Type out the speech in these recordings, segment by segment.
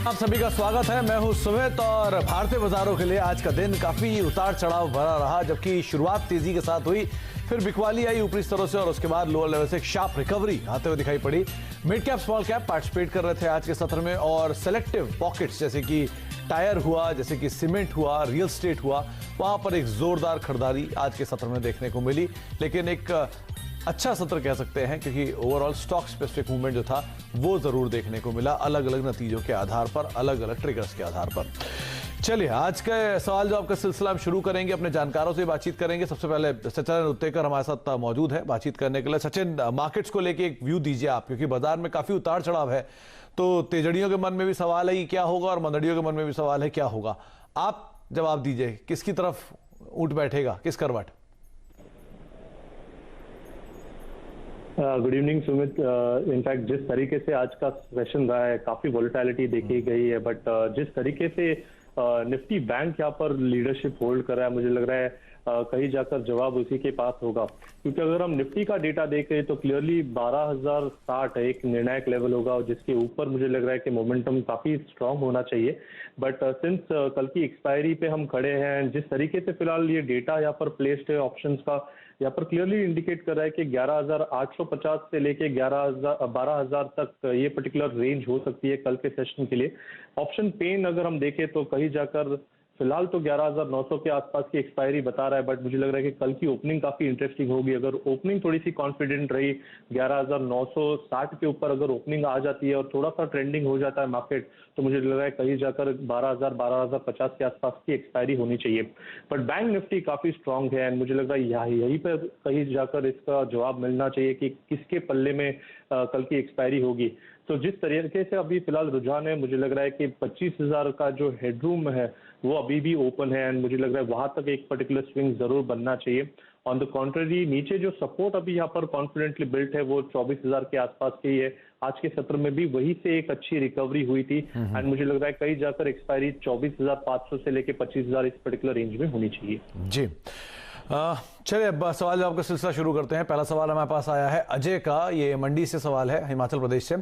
आप सभी का स्वागत है। मैं हूं सुमित और भारतीय बाजारों के लिए आज का दिन काफी उतार चढ़ाव भरा रहा। जबकि शुरुआत तेजी के साथ हुई, फिर बिकवाली आई ऊपरी स्तरों से और उसके बाद लोअर लेवल से एक शार्प रिकवरी आते हुए दिखाई पड़ी। Mid cap small cap participate कर रहे थे आज के सत्र में और सेलेक्टिव पॉकेट्स जैसे कि टायर हुआ, जैसे कि सीमेंट हुआ, रियल स्टेट हुआ, वहां पर एक जोरदार खरीदारी आज के सत्र में देखने को मिली। लेकिन एक अच्छा सत्र कह सकते हैं क्योंकि ओवरऑल स्टॉक स्पेसिफिक मूवमेंट जो था वो जरूर देखने को मिला, अलग अलग नतीजों के आधार पर, अलग अलग ट्रिगर्स के आधार पर। चलिए आज के सवाल जवाब का सिलसिला हम शुरू करेंगे, अपने जानकारों से बातचीत करेंगे। सबसे पहले सचिन उत्तेकर हमारे साथ मौजूद है बातचीत करने के लिए। सचिन, मार्केट्स को लेके एक व्यू दीजिए आप, क्योंकि बाजार में काफी उतार चढ़ाव है, तो तेजड़ियों के मन में भी सवाल है कि क्या होगा और मंदड़ियों के मन में भी सवाल है क्या होगा। आप जवाब दीजिए, किसकी तरफ ऊंट बैठेगा, किस करवट? Good evening Sumit. इनफैक्ट जिस तरीके से आज का सेशन रहा है, काफी वोलेटिलिटी देखी गई है, बट जिस तरीके से निफ्टी बैंक यहाँ पर लीडरशिप होल्ड कर रहा है, मुझे लग रहा है कहीं जाकर जवाब उसी के पास होगा। क्योंकि अगर हम निफ्टी का डेटा देखें तो क्लियरली 12,060 एक निर्णायक लेवल होगा और जिसके ऊपर मुझे लग रहा है कि मोमेंटम काफी स्ट्रांग होना चाहिए। बट सिंस कल की एक्सपायरी पे हम खड़े हैं, जिस तरीके से फिलहाल ये डेटा यहाँ पर प्लेस्ड है ऑप्शंस का, यहाँ पर क्लियरली इंडिकेट कर रहा है कि 11,850 से लेके 12,000 तक ये पर्टिकुलर रेंज हो सकती है कल के सेशन के लिए। ऑप्शन पेन अगर हम देखें तो कहीं जाकर फिलहाल तो 11,900 के आसपास की एक्सपायरी बता रहा है, बट मुझे लग रहा है कि कल की ओपनिंग काफी इंटरेस्टिंग होगी। अगर ओपनिंग थोड़ी सी कॉन्फिडेंट रही, 11,960 के ऊपर अगर ओपनिंग आ जाती है और थोड़ा सा ट्रेंडिंग हो जाता है मार्केट, तो मुझे लग रहा है कहीं जाकर 12,050 के आसपास की एक्सपायरी होनी चाहिए। बट बैंक निफ्टी काफी स्ट्रांग है एंड मुझे लग रहा है यहीं पर कहीं जाकर इसका जवाब मिलना चाहिए कि किसके पल्ले में कल की एक्सपायरी होगी। तो जिस तरीके से अभी फिलहाल रुझान है, मुझे लग रहा है कि 25,000 का जो हेडरूम है वो अभी भी ओपन है एंड मुझे लग रहा है वहां तक एक पर्टिकुलर स्विंग जरूर बनना चाहिए। ऑन द कॉन्ट्ररी, नीचे जो सपोर्ट अभी यहाँ पर कॉन्फिडेंटली बिल्ट है वो 24,000 के आसपास की है। आज के सत्र में भी वही से एक अच्छी रिकवरी हुई थी एंड मुझे लग रहा है कहीं जाकर एक्सपायरी 24,500 से लेकर 25,000 इस पर्टिकुलर रेंज में होनी चाहिए। जी चलिए अब सवाल जवाब का सिलसिला शुरू करते हैं। पहला सवाल हमारे पास आया है अजय का, ये मंडी से सवाल है, हिमाचल प्रदेश से।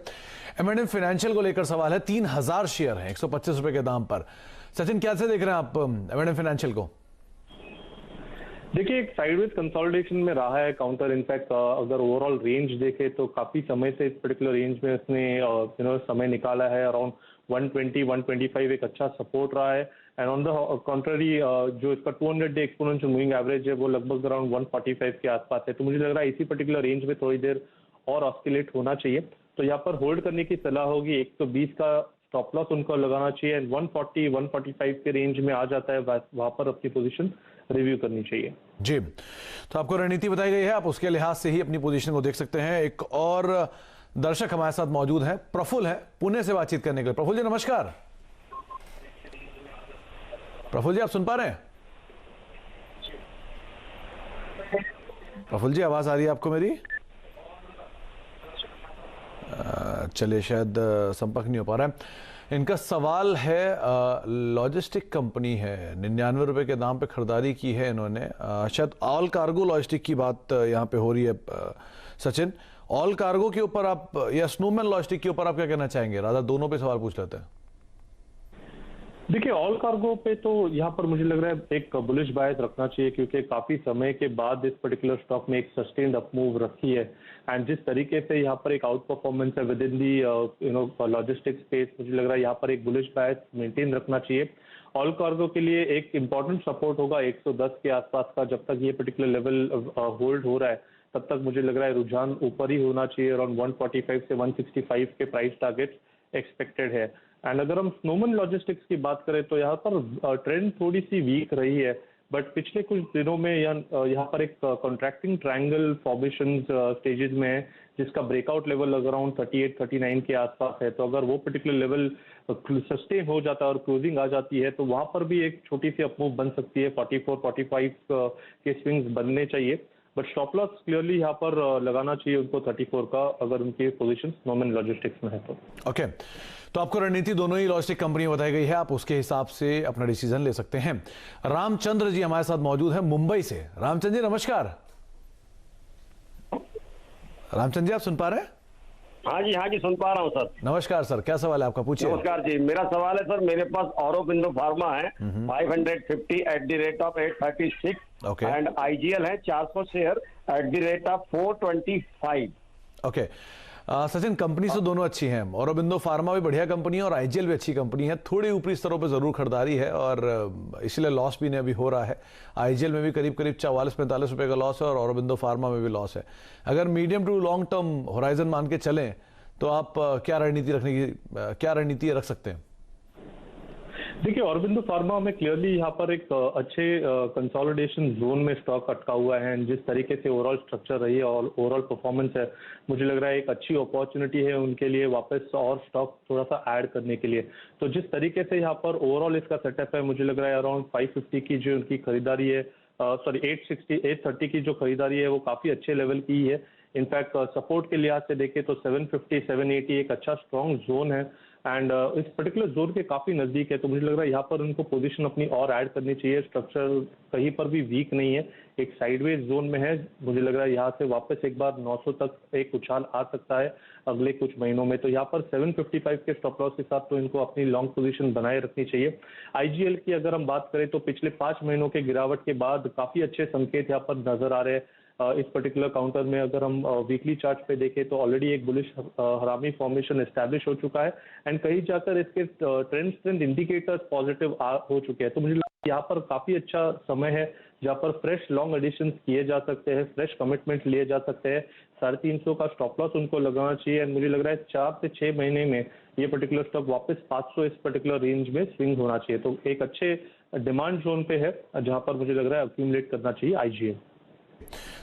M&M फाइनेंशियल को लेकर सवाल है। 3,000 शेयर है 125 रुपए के दाम पर। सचिन, कैसे देख रहे हैं आप M&M फाइनेंशियल को? देखिए, एक साइडवेज कंसोलिडेशन में रहा है काउंटर। इनफैक्ट अगर ओवरऑल रेंज देखे तो काफी समय से इस पर्टिकुलर रेंज में उसने समय निकाला है। अराउंड 120 125 एक अच्छा सपोर्ट रहा है एंड ऑन द कॉन्ट्ररी जो इसका 200 डे एक्सपोनेंशियल मूविंग एवरेज है वो लगभग अराउंड 145 के आसपास है। तो मुझे लग रहा है इसी पर्टिकुलर रेंज में थोड़ी देर और ऑस्किलेट होना चाहिए। तो यहाँ पर होल्ड करने की सलाह होगी। 120 का स्टॉप लॉस उनको लगाना चाहिए एंड 140 145 के रेंज में आ जाता है, वहां पर अपनी पोजीशन रिव्यू करनी चाहिए। जी, तो आपको रणनीति बताई गई है, आप उसके लिहाज से ही अपनी पोजीशन को देख सकते हैं। एक और दर्शक हमारे साथ मौजूद है, प्रफुल्ल है, पुणे से बातचीत करने के लिए। प्रफुल्ल जी नमस्कार। प्रफुल्ल जी आप सुन पा रहे हैं? प्रफुल्ल जी आवाज आ रही है आपको मेरी? चलिए शायद संपर्क नहीं हो पा रहा है। इनका सवाल है, लॉजिस्टिक कंपनी है, 99 रुपए के दाम पे खरीदारी की है इन्होंने। शायद ऑल कार्गो लॉजिस्टिक की बात यहाँ पे हो रही है। सचिन, ऑल कार्गो के ऊपर आप या स्नोमैन लॉजिस्टिक के ऊपर आप क्या कहना चाहेंगे? राधा दोनों पे सवाल पूछ लेते हैं। देखिए, ऑल कार्गो पे तो यहाँ पर मुझे लग रहा है एक बुलिश बायस रखना चाहिए क्योंकि काफी समय के बाद इस पर्टिकुलर स्टॉक में एक सस्टेन्ड अप मूव रखी है एंड जिस तरीके से यहाँ पर एक आउट परफॉर्मेंस है with in the logistic space, मुझे लग रहा है यहाँ पर एक बुलिश बायस मेंटेन रखना चाहिए। ऑल कार्गो के लिए एक इंपॉर्टेंट सपोर्ट होगा 110 के आसपास का। जब तक ये पर्टिकुलर लेवल होल्ड हो रहा है तब तक मुझे लग रहा है रुझान ऊपर ही होना चाहिए। अराउंड 145 से 165 के प्राइस टारगेट एक्सपेक्टेड है। एंड अगर हम स्नोमैन लॉजिस्टिक्स की बात करें तो यहाँ पर ट्रेंड थोड़ी सी वीक रही है, बट पिछले कुछ दिनों में यहाँ पर एक कॉन्ट्रैक्टिंग ट्रायंगल फॉर्मेशन स्टेजेस में है जिसका ब्रेकआउट लेवल अराउंड 38-39 के आसपास है। तो अगर वो पर्टिकुलर लेवल सस्टेन हो जाता है और क्लोजिंग आ जाती है तो वहां पर भी एक छोटी सी अपमूव बन सकती है। 44-45 के स्विंग्स बनने चाहिए, बट स्टॉप लॉस क्लियरली यहाँ पर लगाना चाहिए उनको 34 का अगर उनकी पोजीशन स्नोमैन लॉजिस्टिक्स में है तो। ओके, तो आपको रणनीति दोनों ही लॉजिस्टिक कंपनी बताई गई है, आप उसके हिसाब से अपना डिसीजन ले सकते हैं। रामचंद्र जी हमारे साथ मौजूद हैं मुंबई से। रामचंद्र जी नमस्कार। रामचंद्र जी आप सुन पा रहे हैं? हाँ जी, सुन पा रहा हूँ सर। नमस्कार सर, क्या सवाल है आपका, पूछिए। नमस्कार जी, मेरा सवाल है सर, मेरे पास औरोबिंदो फार्मा है 550 at the rate of 836 okay. And IGL है 400 share at the rate of 425। Okay Sachin, company तो दोनों अच्छी हैं, औरोबिंदो फार्मा भी बढ़िया कंपनी है और आईजीएल भी अच्छी कंपनी है। थोड़ी ऊपरी स्तरों पे जरूर खरीदारी है और इसलिए लॉस भी नहीं अभी हो रहा है। आईजीएल में भी करीब करीब 44-45 रुपए का लॉस है और औरोबिंदो फार्मा में भी लॉस है। अगर medium to long term horizon मान के चलें तो आप क्या रणनीति रख सकते हैं? देखिए, औरोबिंदो फार्मा में क्लियरली यहाँ पर एक अच्छे कंसोलिडेशन जोन में स्टॉक अटका हुआ है। जिस तरीके से ओवरऑल स्ट्रक्चर रही है और ओवरऑल परफॉर्मेंस है, मुझे लग रहा है एक अच्छी अपॉर्चुनिटी है उनके लिए वापस और स्टॉक थोड़ा सा ऐड करने के लिए। तो जिस तरीके से यहाँ पर ओवरऑल इसका सेटअप है, मुझे लग रहा है अराउंड 550 की जो उनकी खरीदारी है, 830 की जो खरीदारी है वो काफी अच्छे लेवल की है। इनफैक्ट सपोर्ट के लिहाज से देखें तो 750 780 एक अच्छा स्ट्रॉन्ग जोन है एंड इस पर्टिकुलर जोन के काफी नजदीक है। तो मुझे लग रहा है यहाँ पर उनको पोजीशन अपनी और ऐड करनी चाहिए। स्ट्रक्चर कहीं पर भी वीक नहीं है, एक साइडवेज जोन में है। मुझे लग रहा है यहाँ से वापस एक बार 900 तक एक उछाल आ सकता है अगले कुछ महीनों में। तो यहाँ पर 755 के स्टॉप लॉस के साथ तो इनको अपनी लॉन्ग पोजीशन बनाए रखनी चाहिए। आईजीएल की अगर हम बात करें तो पिछले 5 महीनों के गिरावट के बाद काफी अच्छे संकेत यहाँ पर नजर आ रहे हैं। इस पर्टिकुलर काउंटर में अगर हम वीकली चार्ट पे देखें तो ऑलरेडी एक बुलिश हरामी फॉर्मेशन एस्टैब्लिश हो चुका है एंड कहीं जाकर इसके ट्रेंड इंडिकेटर्स पॉजिटिव हो चुके हैं। तो मुझे लगता है यहाँ पर काफी अच्छा समय है जहाँ पर फ्रेश लॉन्ग एडिशंस किए जा सकते हैं, फ्रेश कमिटमेंट लिए जा सकते हैं। 350 का स्टॉप लॉस उनको लगाना चाहिए एंड मुझे लग रहा है 4 से 6 महीने में ये पर्टिकुलर स्टॉक वापस 500 इस पर्टिकुलर रेंज में स्विंग होना चाहिए। तो एक अच्छे डिमांड जोन पे है जहाँ पर मुझे लग रहा है अक्यूमुलेट करना चाहिए आईजीएल।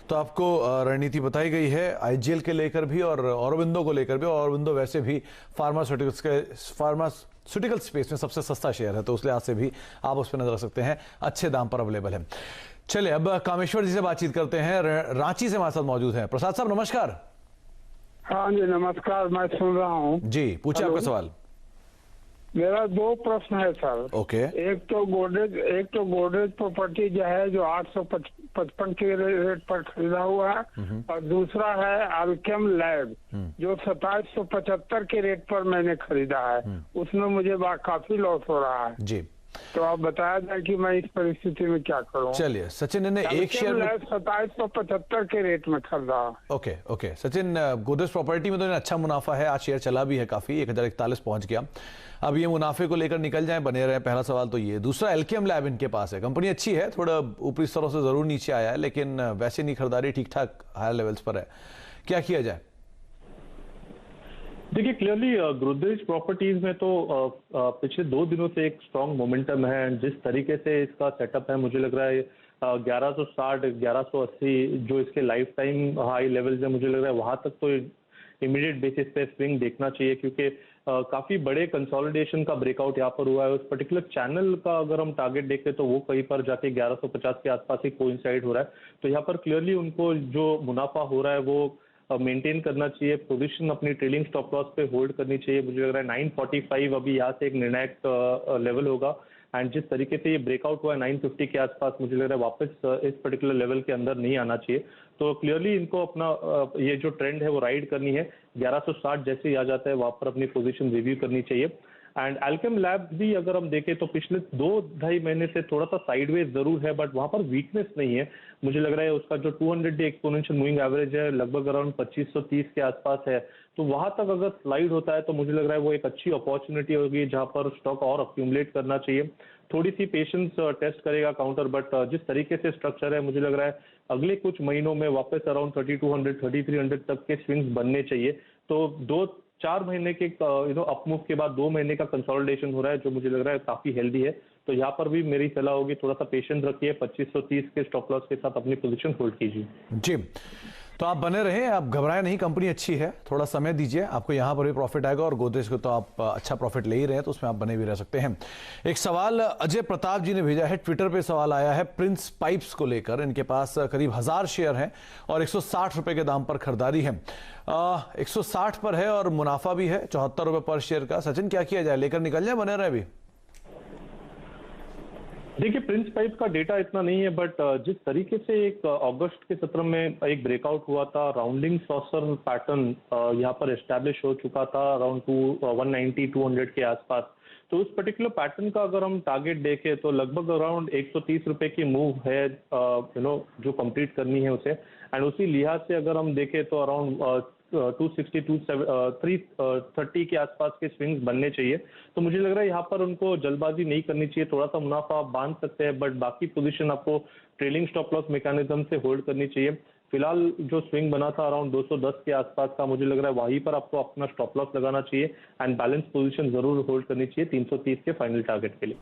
तो आपको रणनीति बताई गई है आईजीएल के लेकर भी और औरोबिंदो को लेकर भी। औरोबिंदो वैसे भी फार्मास्यूटिकल स्पेस में सबसे सस्ता शेयर है, तो उस लिहाज से भी आप उस पर नजर रख सकते हैं, अच्छे दाम पर अवेलेबल है। चलिए अब कामेश्वर जी से बातचीत करते हैं, रांची से हमारे साथ मौजूद हैं। प्रसाद साहब नमस्कार। हाँ जी नमस्कार, मैं सुन रहा हूँ जी, पूछिए आपका सवाल। मेरा 2 प्रश्न है सर। ओके। एक तो गोदरेज प्रॉपर्टी जो है जो 855 के रेट पर खरीदा हुआ है और दूसरा है अल्केम लैब जो 2775 के रेट पर मैंने खरीदा है। उसमें मुझे काफी लॉस हो रहा है जी। तो आप बताया जाए कि मैं इस परिस्थिति में क्या करूं। चलिए सचिन ने एक शेयर 2775 के रेट में खरीदा। ओके सचिन, गोदरेज प्रॉपर्टी में तो अच्छा मुनाफा है, आज शेयर चला भी है काफी, 1041 पहुंच गया। अब ये मुनाफे को लेकर निकल जाए, बने रहे, पहला सवाल तो ये। दूसरा, एल्केम लैब इनके पास है, कंपनी अच्छी है, थोड़ा ऊपरी स्तरों से जरूर नीचे आया है लेकिन वैसे नहीं, खरीदारी ठीक ठाक हायर लेवल्स पर है, क्या किया जाए? देखिए, क्लियरली गोदरेज प्रॉपर्टीज में तो पिछले 2 दिनों से एक स्ट्रॉन्ग मोमेंटम है एंड जिस तरीके से इसका सेटअप है, मुझे लग रहा है 1160 1180 जो इसके लाइफ टाइम हाई लेवल्स है, मुझे लग रहा है वहां तक तो इमीडिएट बेसिस पे स्विंग देखना चाहिए क्योंकि काफी बड़े कंसोलिडेशन का ब्रेकआउट यहाँ पर हुआ है। उस पर्टिकुलर चैनल का अगर हम टारगेट देखें तो वो कहीं पर जाके 1150 के आसपास ही कोइंसाइड हो रहा है। तो यहाँ पर क्लियरली उनको जो मुनाफा हो रहा है वो मेंटेन करना चाहिए, पोजीशन अपनी ट्रेलिंग स्टॉप लॉस पे होल्ड करनी चाहिए। मुझे लग रहा है 945 अभी यहाँ से एक निर्णायक लेवल होगा एंड जिस तरीके से ये ब्रेकआउट हुआ है 950 के आसपास, मुझे लग रहा है वापस इस पर्टिकुलर लेवल के अंदर नहीं आना चाहिए। तो क्लियरली इनको अपना ये जो ट्रेंड है वो राइड करनी है। 1160 जैसे ही आ जाता है वहां पर अपनी पोजीशन रिव्यू करनी चाहिए। एंड अल्केम लैब भी अगर हम देखें तो पिछले 2-2.5 महीने से थोड़ा सा साइडवेज जरूर है बट वहां पर वीकनेस नहीं है। मुझे लग रहा है उसका जो 200 डे एक्सपोनेंशियल मूविंग एवरेज है लगभग अराउंड 2530 के आसपास है। तो वहां तक अगर स्लाइड होता है तो मुझे लग रहा है वो एक अच्छी अपॉर्चुनिटी होगी जहां पर स्टॉक और अक्यूमुलेट करना चाहिए। थोड़ी सी पेशेंस टेस्ट करेगा काउंटर बट जिस तरीके से स्ट्रक्चर है मुझे लग रहा है अगले कुछ महीनों में वापस अराउंड 3200 3300 तक के स्विंग्स बनने चाहिए। तो 2-4 महीने के अपमूव के बाद 2 महीने का कंसोलिडेशन हो रहा है जो मुझे लग रहा है काफी हेल्दी है। तो यहाँ पर भी मेरी सलाह होगी थोड़ा सा पेशेंस रखिए, 2530 के स्टॉप लॉस के साथ अपनी पोजीशन होल्ड कीजिए जी। तो आप बने रहें, आप घबराएं नहीं, कंपनी अच्छी है, थोड़ा समय दीजिए, आपको यहाँ पर भी प्रॉफिट आएगा और गोदरेज को तो आप अच्छा प्रॉफिट ले ही रहे हैं तो उसमें आप बने भी रह सकते हैं। एक सवाल अजय प्रताप जी ने भेजा है, ट्विटर पे सवाल आया है प्रिंस पाइप्स को लेकर। इनके पास करीब 1000 शेयर हैं और 160 रुपए के दाम पर खरीदारी है, 160 पर है और मुनाफा भी है 74 रुपए पर शेयर का। सचिन क्या किया जाए, लेकर निकल जाए, बने रहे अभी? देखिए, प्रिंस पाइप का डेटा इतना नहीं है, बट जिस तरीके से एक अगस्त के सत्र में एक ब्रेकआउट हुआ था, राउंडिंग सॉसर पैटर्न यहाँ पर एस्टैब्लिश हो चुका था अराउंड 190-200 के आसपास। तो उस पर्टिकुलर पैटर्न का अगर हम टारगेट देखें तो लगभग अराउंड 130 रुपए की मूव है जो कंप्लीट करनी है उसे। एंड उसी लिहाज से अगर हम देखें तो अराउंड 330 के आसपास के स्विंग्स बनने चाहिए। तो मुझे लग रहा है यहाँ पर उनको जल्दबाजी नहीं करनी चाहिए, थोड़ा सा मुनाफा आप बांध सकते हैं, बट बाकी पोजीशन आपको ट्रेलिंग स्टॉप लॉस मैकेनिज्म से होल्ड करनी चाहिए। फिलहाल जो स्विंग बना था अराउंड 210 के आसपास का, मुझे लग रहा है वहीं पर आपको अपना स्टॉप लॉस लगाना चाहिए एंड बैलेंस पोजीशन जरूर होल्ड करनी चाहिए 330 के फाइनल टारगेट के लिए।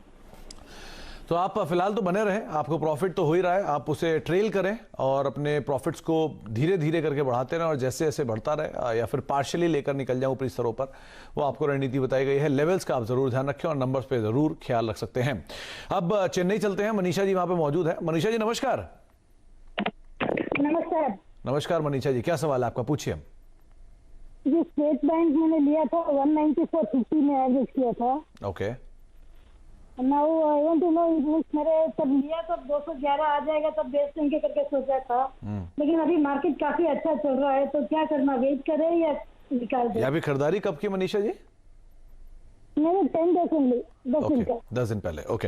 तो आप फिलहाल तो बने रहें, आपको प्रॉफिट तो हो ही रहा है, आप उसे ट्रेल करें और अपने प्रॉफिट्स को धीरे धीरे करके बढ़ाते रहें और जैसे जैसे बढ़ता रहे या फिर पार्शियली लेकर निकल जाए ऊपरी स्तरों पर, वो आपको रणनीति बताई गई है। लेवल्स का आप जरूर ध्यान रखें और नंबर्स पे जरूर ख्याल रख सकते हैं। अब चेन्नई चलते हैं, मनीषा जी वहां पे मौजूद है। मनीषा जी नमस्कार। नमस्कार। नमस्कार मनीषा जी, क्या सवाल है आपका, पूछिए। जो स्टेट बैंक मैंने लिया था 194.50 में एवरेज किया था। Okay. Now I want to know, मेरे तब लिया तब 211 आ जाएगा तब बेच देंगे करके सोचा था, लेकिन अभी मार्केट काफी अच्छा चल रहा है, तो क्या करना, वेट करें या निकाल दें? अभी खरीदारी कब की मनीषा जी? मैंने 10 दिन पहले। ओके।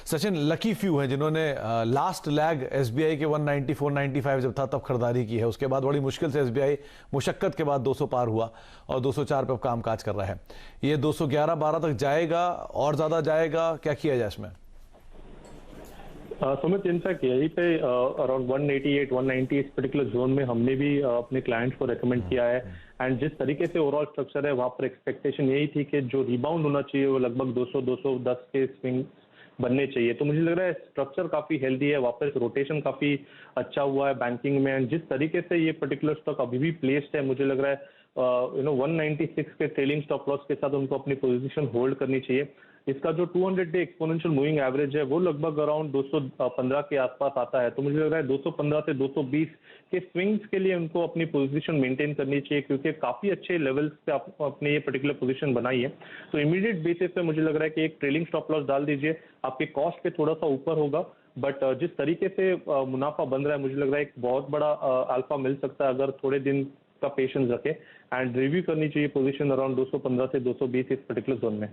सचिन, लकी फ्यू है जिन्होंने लास्ट लैग एसबीआई के 194.95 जब था तब खरीदारी की है। उसके बाद बड़ी मुश्किल से एसबीआई मुशक्कत के बाद 200 पार हुआ और 204 पे काम काज कर रहा है। ये 211-12 तक जाएगा और ज्यादा जाएगा, क्या किया जाए इसमें? सुमित, इनफैक्ट यहीं पे अराउंड 188-190 इस पर्टिकुलर जोन में हमने भी अपने क्लाइंट्स को रेकमेंड किया है। एंड जिस तरीके से ओवरऑल स्ट्रक्चर है वहां पर एक्सपेक्टेशन यही थी कि जो रिबाउंड होना चाहिए वो लगभग 200-210 के स्विंग बनने चाहिए। तो मुझे लग रहा है स्ट्रक्चर काफी हेल्दी है, वापस रोटेशन काफी अच्छा हुआ है बैंकिंग में। एंड जिस तरीके से ये पर्टिकुलर स्टॉक अभी भी प्लेस्ड है, मुझे लग रहा है 196 के ट्रेलिंग स्टॉप लॉस के साथ उनको अपनी पोजीशन होल्ड करनी चाहिए। इसका जो 200 डे एक्सपोनेंशियल मूविंग एवरेज है वो लगभग अराउंड 215 के आसपास आता है। तो मुझे लग रहा है 215 से 220 के स्विंग्स के लिए उनको अपनी पोजीशन मेंटेन करनी चाहिए, क्योंकि काफी अच्छे लेवल्स पे अपने ये पर्टिकुलर पोजीशन बनाई है। तो इमीडिएट बेसिस पे मुझे लग रहा है कि एक ट्रेलिंग स्टॉप लॉस डाल दीजिए, आपके कॉस्ट पे थोड़ा सा ऊपर होगा, बट जिस तरीके से मुनाफा बन रहा है मुझे लग रहा है एक बहुत बड़ा अल्फा मिल सकता है अगर थोड़े दिन का पेशेंस रखे। एंड रिव्यू करनी चाहिए पोजीशन अराउंड 215 से 220 इस पर्टिकुलर जोन में।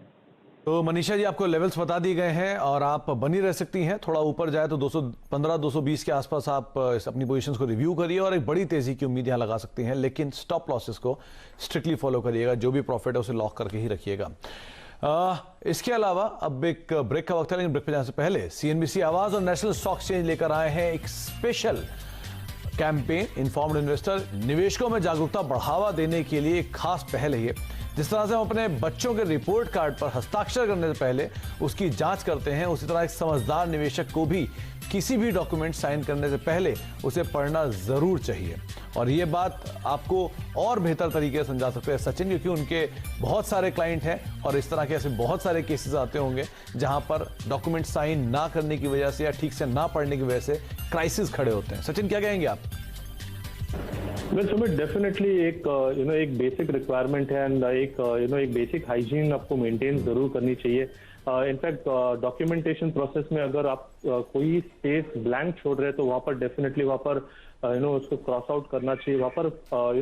तो मनीषा जी आपको लेवल्स बता दिए गए हैं और आप बनी रह सकती हैं। थोड़ा ऊपर जाए तो 215-220 के आसपास आप अपनी पोजीशंस को रिव्यू करिए और एक बड़ी तेजी की उम्मीद यहां लगा सकती हैं, लेकिन स्टॉप लॉसेस को स्ट्रिक्टली फॉलो करिएगा, जो भी प्रॉफिट है उसे लॉक करके ही रखिएगा। इसके अलावा अब एक ब्रेक का वक्त है, लेकिन ब्रेक पे जाने से पहले सीएनबीसी आवाज और नेशनल स्टॉक एक्सचेंज लेकर आए हैं एक स्पेशल कैंपेन। इन्फॉर्म्ड इन्वेस्टर निवेशकों में जागरूकता बढ़ावा देने के लिए एक खास पहल है ये। जिस तरह से हम अपने बच्चों के रिपोर्ट कार्ड पर हस्ताक्षर करने से पहले उसकी जांच करते हैं, उसी तरह एक समझदार निवेशक को भी किसी भी डॉक्यूमेंट साइन करने से पहले उसे पढ़ना जरूर चाहिए। और ये बात आपको और बेहतर तरीके से समझा सकते हैं सचिन, क्योंकि उनके बहुत सारे क्लाइंट हैं और इस तरह के ऐसे बहुत सारे केसेस आते होंगे जहां पर डॉक्यूमेंट साइन ना करने की वजह से या ठीक से ना पढ़ने की वजह से क्राइसिस खड़े होते हैं। सचिन, क्या कहेंगे आप? सुमित, डेफिनेटली एक बेसिक रिक्वायरमेंट है एंड एक बेसिक हाइजीन आपको मेंटेन जरूर करनी चाहिए। इनफैक्ट डॉक्यूमेंटेशन प्रोसेस में अगर आप कोई स्पेस ब्लैंक छोड़ रहे हैं तो वहां पर डेफिनेटली वहां पर उसको क्रॉस आउट करना चाहिए। वहां पर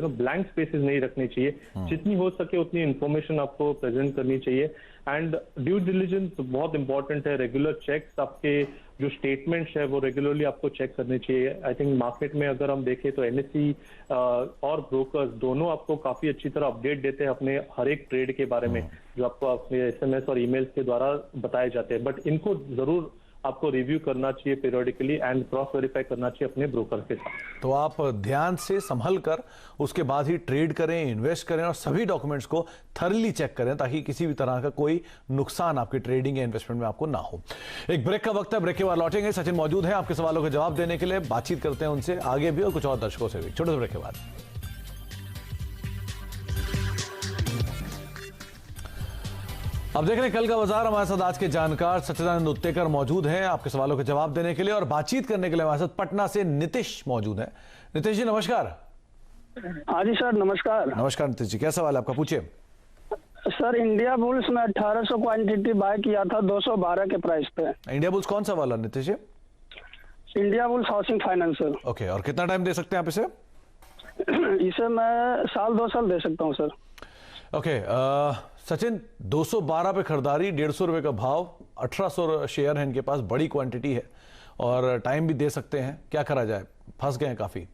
ब्लैंक स्पेसेस नहीं रखनी चाहिए। जितनी हो सके उतनी इंफॉर्मेशन आपको प्रेजेंट करनी चाहिए। एंड ड्यू डिलिजेंस बहुत इंपॉर्टेंट है। रेगुलर चेक्स, आपके जो स्टेटमेंट्स है वो रेगुलरली आपको चेक करने चाहिए। आई थिंक मार्केट में अगर हम देखें तो एनएसई और ब्रोकर्स दोनों आपको काफी अच्छी तरह अपडेट देते हैं अपने हर एक ट्रेड के बारे में, जो आपको अपने एसएमएस और ईमेल्स के द्वारा बताए जाते हैं। बट इनको जरूर आपको रिव्यू करना चाहिए पीरियडिकली एंड क्रॉस वेरीफाई करना चाहिए अपने ब्रोकर के साथ। तो आप ध्यान से संभल कर उसके बाद ही ट्रेड करें, इन्वेस्ट करें और सभी डॉक्यूमेंट्स को थरली चेक करें ताकि किसी भी तरह का कोई नुकसान आपकी ट्रेडिंग या इन्वेस्टमेंट में आपको ना हो। एक ब्रेक का वक्त है, ब्रेक के बाद लौटेंगे। सचिन मौजूद है आपके सवालों के जवाब देने के लिए। बातचीत करते हैं उनसे आगे भी और कुछ और दर्शकों से भी। छोटे से ब्रेक के बाद अब देख रहे हैं कल का बाजार। हमारे साथ आज के जानकार सच्चिदानंद उत्तेकर मौजूद हैं आपके सवालों के जवाब देने के लिए, और बातचीत करने के लिए हमारे साथ पटना से नीतीश मौजूद हैं। नीतीश जी नमस्कार। हाँ जी सर, नमस्कार। नमस्कार नीतीश जी, क्या सवाल है आपका, पूछिए। सर इंडिया बुल्स में 1800 क्वांटिटी बाय किया था 212 के प्राइस पे। इंडिया बुल्स कौन सा वाला Nitish ji? India Bulls housing financial. Okay, और कितना टाइम दे सकते हैं आप इसे? इसे मैं साल 2 साल दे सकता हूँ सर। ओके, सचिन 212 पे खरीदारी, 150 रुपए का भाव, 1800 शेयर है इनके पास, बड़ी क्वांटिटी है और टाइम भी दे सकते हैं। क्या करा जाए? फंस गए हैं काफी।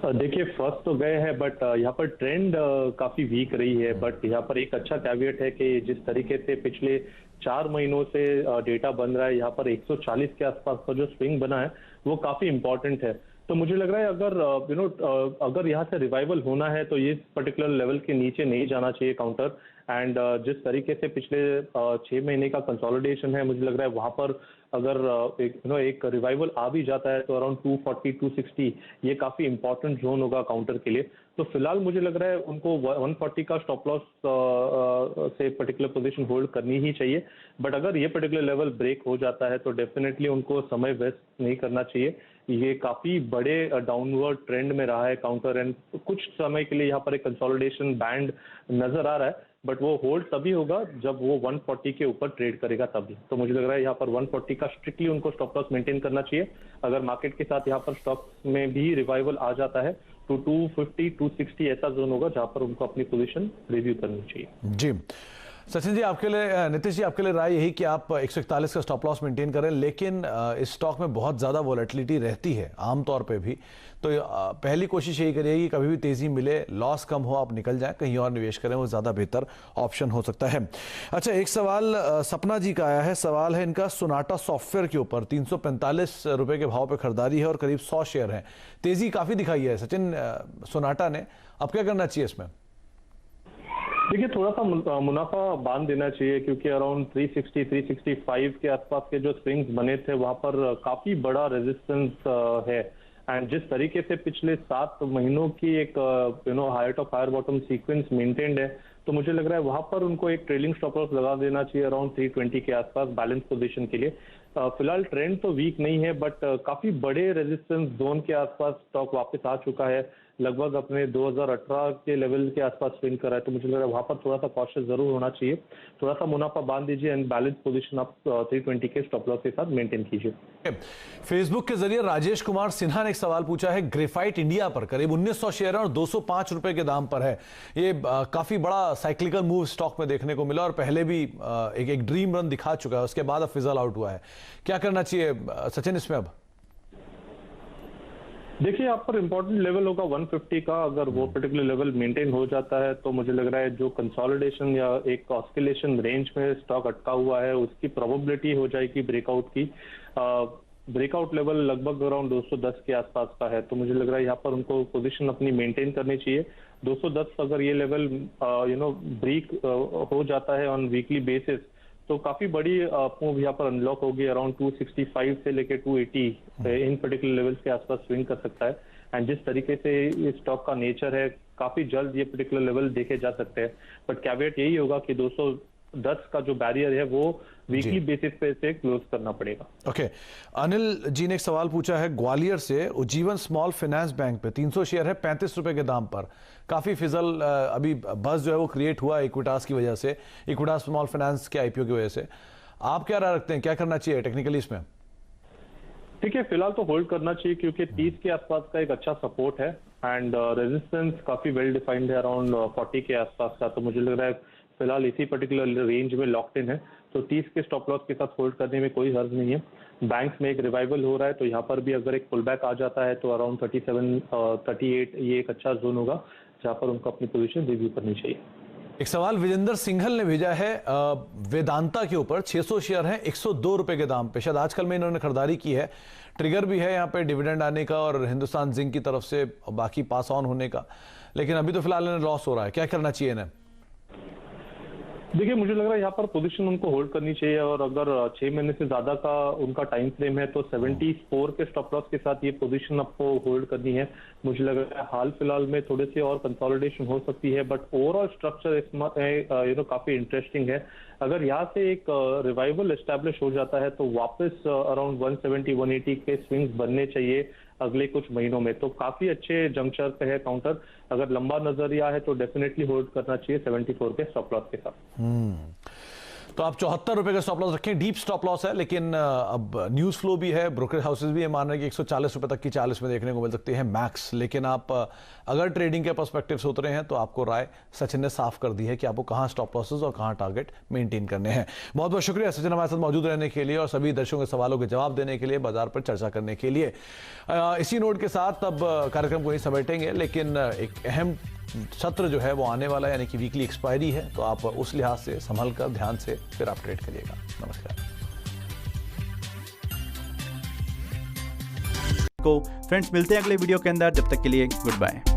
देखिए फर्स्ट तो गए हैं, बट यहाँ पर ट्रेंड काफी वीक रही है। बट यहाँ पर एक अच्छा कैविएट है कि जिस तरीके से पिछले 4 महीनों से डेटा बन रहा है, यहाँ पर 140 के आसपास का जो स्विंग बना है वो काफी इंपॉर्टेंट है। तो मुझे लग रहा है अगर अगर यहाँ से रिवाइवल होना है तो ये पर्टिकुलर लेवल के नीचे नहीं जाना चाहिए काउंटर। एंड जिस तरीके से पिछले 6 महीने का कंसोलिडेशन है, मुझे लग रहा है वहां पर अगर एक रिवाइवल आ भी जाता है तो अराउंड 240 260 ये काफी इंपॉर्टेंट जोन होगा काउंटर के लिए। तो फिलहाल मुझे लग रहा है उनको 140 का स्टॉप लॉस से पर्टिकुलर पोजीशन होल्ड करनी ही चाहिए। बट अगर ये पर्टिकुलर लेवल ब्रेक हो जाता है तो डेफिनेटली उनको समय वेस्ट नहीं करना चाहिए। ये काफी बड़े डाउनवर्ड ट्रेंड में रहा है काउंटर, एंड कुछ समय के लिए यहाँ पर एक कंसोलिडेशन बैंड नजर आ रहा है, बट वो होल्ड तभी होगा जब वो 140 के ऊपर ट्रेड करेगा तभी। तो मुझे लग रहा है यहाँ पर 140 का स्ट्रिक्टली उनको स्टॉप लॉस मेंटेन करना चाहिए। अगर मार्केट के साथ यहाँ पर स्टॉक में भी रिवाइवल आ जाता है तो 250 260 ऐसा जोन होगा जहां पर उनको अपनी पोजीशन रिव्यू करनी चाहिए। जी सचिन जी, आपके लिए, नीतीश जी आपके लिए राय यही कि आप 141 का स्टॉप लॉस मेंटेन करें, लेकिन इस स्टॉक में बहुत ज़्यादा वॉलेटिलिटी रहती है आमतौर पे भी। तो पहली कोशिश यही करिए कि कभी भी तेज़ी मिले, लॉस कम हो, आप निकल जाएं, कहीं और निवेश करें, वो ज़्यादा बेहतर ऑप्शन हो सकता है। अच्छा, एक सवाल सपना जी का आया है। सवाल है इनका सोनाटा सॉफ्टवेयर के ऊपर। 345 रुपये के भाव पर खरीदारी है और करीब 100 शेयर हैं। तेज़ी काफ़ी दिखाई है सचिन सोनाटा ने, अब क्या करना चाहिए इसमें? देखिए थोड़ा सा मुनाफा बांध देना चाहिए, क्योंकि अराउंड 360 365 के आसपास के जो स्विंग्स बने थे वहां पर काफी बड़ा रेजिस्टेंस है। एंड जिस तरीके से पिछले 7 महीनों की एक higher top higher bottom sequence maintained है, तो मुझे लग रहा है वहां पर उनको एक ट्रेलिंग स्टॉप लॉस लगा देना चाहिए अराउंड 320 के आसपास बैलेंस पोजीशन के लिए। फिलहाल ट्रेंड तो वीक नहीं है, बट काफी बड़े रेजिस्टेंस जोन के आसपास स्टॉक वापस आ चुका है, लगभग अपने 2018 के लेवल के आसपास स्विंग कर रहा है। तो मुझे लग रहा है वहां पर थोड़ा सा कॉशियस जरूर होना चाहिए। थोड़ा सा मुनाफा बांध दीजिए एंड बैलेंस पोजीशन आप 320 के स्टॉप लॉस के साथ मेंटेन कीजिए। फेसबुक के जरिए राजेश कुमार सिन्हा ने एक सवाल पूछा है। ग्रेफाइट इंडिया पर करीब 1900 शेयर और 205 रुपए के दाम पर है। ये काफी बड़ा साइक्लिकल मूव स्टॉक में देखने को मिला और पहले भी एक ड्रीम रन दिखा चुका है, उसके बाद अब फिजल आउट हुआ है। क्या करना चाहिए सचिन इसमें अब? देखिए यहाँ पर इंपॉर्टेंट लेवल होगा 150 का। अगर वो पर्टिकुलर लेवल मेंटेन हो जाता है तो मुझे लग रहा है जो कंसोलिडेशन या एक ऑस्किलेशन रेंज में स्टॉक अटका हुआ है उसकी प्रोबेबिलिटी हो जाएगी ब्रेकआउट की। ब्रेकआउट लेवल लगभग अराउंड 210 के आसपास का है, तो मुझे लग रहा है यहाँ पर उनको पोजीशन अपनी मेंटेन करनी चाहिए। 210 अगर ये लेवल ब्रेक हो जाता है ऑन वीकली बेसिस तो काफी बड़ी मूव यहाँ पर अनलॉक होगी। अराउंड 265 से लेके 280 इन पर्टिकुलर लेवल्स के आसपास स्विंग कर सकता है। एंड जिस तरीके से इस स्टॉक का नेचर है, काफी जल्द ये पर्टिकुलर लेवल देखे जा सकते हैं। बट कैवेट यही होगा कि 210 का जो बैरियर है वो वीकली बेसिस पे से क्लोज करना पड़ेगा। ओके, अनिल जी ने एक सवाल पूछा है ग्वालियर से। उज्जीवन स्मॉल फाइनेंस बैंक पे 300 शेयर है 35 रुपए के दाम पर। काफी फिजल अभी बस जो है वो क्रिएट हुआ इक्विटास की वजह से, इक्विटास स्मॉल फाइनेंस के आईपीओ की वजह से। आप क्या राय रखते हैं, क्या करना चाहिए टेक्निकली इसमें? ठीक है, फिलहाल तो होल्ड करना चाहिए क्योंकि 30 के आसपास का एक अच्छा सपोर्ट है एंड रेजिस्टेंस काफी वेल डिफाइंड है अराउंड 40 के आसपास का। तो मुझे लग रहा है फिलहाल इसी पर्टिकुलर रेंज में लॉक्ड इन है, तो 30 के स्टॉप लॉस के साथ होल्ड करने में कोई हर्ज नहीं है। बैंक्स में एक रिवाइवल हो रहा है, तो यहाँ पर भी अगर एक पुल बैक आ जाता है तो अराउंड 37 38 ये एक अच्छा जोन होगा जहाँ पर उनको अपनी पोजीशन रिव्यू करनी चाहिए। एक सवाल विजेंद्र सिंघल ने भेजा है वेदांता के ऊपर। 600 शेयर हैं 102 रुपए के दाम पे। शायद आजकल में इन्होंने खरीदारी की है। ट्रिगर भी है यहाँ पे डिविडेंड आने का और हिंदुस्तान जिंक की तरफ से बाकी पास ऑन होने का, लेकिन अभी तो फिलहाल इन्हें लॉस हो रहा है। क्या करना चाहिए इन्हें? देखिए मुझे लग रहा है यहाँ पर पोजीशन उनको होल्ड करनी चाहिए और अगर 6 महीने से ज्यादा का उनका टाइम फ्रेम है तो 74 के स्टॉप लॉस के साथ ये पोजीशन आपको होल्ड करनी है। मुझे लग रहा है हाल फिलहाल में थोड़े से और कंसोलिडेशन हो सकती है, बट ओवरऑल स्ट्रक्चर इसमें काफी इंटरेस्टिंग है। अगर यहाँ से एक रिवाइवल एस्टैब्लिश हो जाता है तो वापस अराउंड 170 180 के स्विंग्स बनने चाहिए अगले कुछ महीनों में। तो काफी अच्छे जंक्शन पे है काउंटर, अगर लंबा नजरिया है तो डेफिनेटली होल्ड करना चाहिए 74 के स्टॉप लॉस के साथ। तो आप 74 रुपए का स्टॉप लॉस रखें, डीप स्टॉप लॉस है, लेकिन अब न्यूज फ्लो भी है, ब्रोकरेज हाउसेज भी ये मान रहे हैं कि 140 रुपए तक की 40 में देखने को मिल सकती है मैक्स। लेकिन आप अगर ट्रेडिंग के पर्सपेक्टिव से उतरे हैं तो आपको राय सचिन ने साफ कर दी है कि आपको कहां स्टॉप लॉसेज और कहां टारगेट मेंटेन करने हैं। बहुत बहुत शुक्रिया सचिन हमारे साथ मौजूद रहने के लिए और सभी दर्शकों के सवालों के जवाब देने के लिए, बाजार पर चर्चा करने के लिए। इसी नोट के साथ अब कार्यक्रम को ही समेटेंगे, लेकिन एक अहम सत्र जो है वो आने वाला है, यानी कि वीकली एक्सपायरी है, तो आप उस लिहाज से संभल कर ध्यान से फिर आप ट्रेड करिएगा। नमस्कार। फ्रेंड्स मिलते हैं अगले वीडियो के अंदर, जब तक के लिए गुड बाय।